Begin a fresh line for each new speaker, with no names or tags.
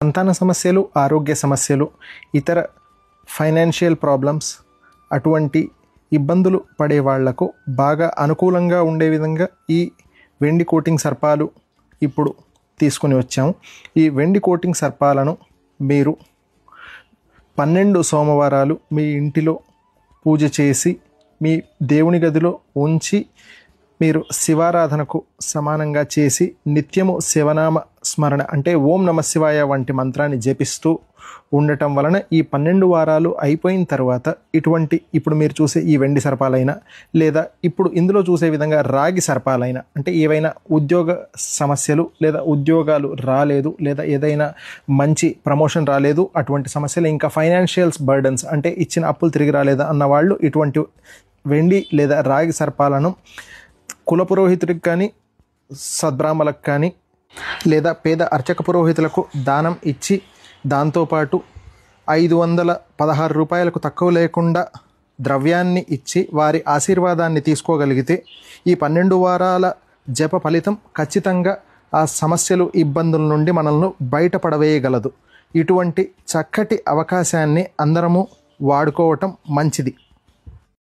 సంతాన సమస్యలు, ఆరోగ్య సమస్యలు, ఇతర ఫైనాన్షియల్ ప్రాబ్లమ్స్, అటువంటి ఇబ్బందులు పడే వాళ్లకు బాగా అనుకూలంగా ఉండే విధంగా ఈ వెండి కోటింగ్ సర్పాలు ఇప్పుడు తీసుకుని వచ్చాము. ఈ వెండి కోటింగ్ సర్పాలను మీరు 12 సోమవారాలు మీ ఇంటిలో పూజ చేసి మీ దేవుని గదిలో ఉంచి మీరు శివారాధనకు సమానంగా చేసి నిత్యము శివనామ స్మరణ అంటే ఓం నమ శివాయ వంటి మంత్రాన్ని జపిస్తూ ఉండటం వలన ఈ 12 వారాలు అయిపోయిన తర్వాత ఇటువంటి ఇప్పుడు మీరు చూసే ఈ వెండి సర్పాలైనా లేదా ఇప్పుడు ఇందులో చూసే విధంగా రాగి సర్పాలైనా అంటే ఏవైనా ఉద్యోగ సమస్యలు లేదా ఉద్యోగాలు రాలేదు లేదా ఏదైనా మంచి ప్రమోషన్ రాలేదు అటువంటి సమస్యలు ఇంకా ఫైనాన్షియల్స్ బర్డన్స్ అంటే ఇచ్చిన అప్పులు తిరిగి రాలేదా అన్న వాళ్ళు ఇటువంటి వెండి లేదా రాగి సర్పాలను కుల పురోహితుడికి కానీ సద్బ్రాహ్మలకు కానీ లేదా పేద అర్చక పురోహితులకు దానం ఇచ్చి దాంతోపాటు 516 రూపాయలకు తక్కువ లేకుండా ద్రవ్యాన్ని ఇచ్చి వారి ఆశీర్వాదాన్ని తీసుకోగలిగితే ఈ 12 వారాల జప ఫలితం ఖచ్చితంగా ఆ సమస్యలు ఇబ్బందుల నుండి మనల్ని బయటపడవేయగలదు. ఇటువంటి చక్కటి అవకాశాన్ని అందరము వాడుకోవటం మంచిది.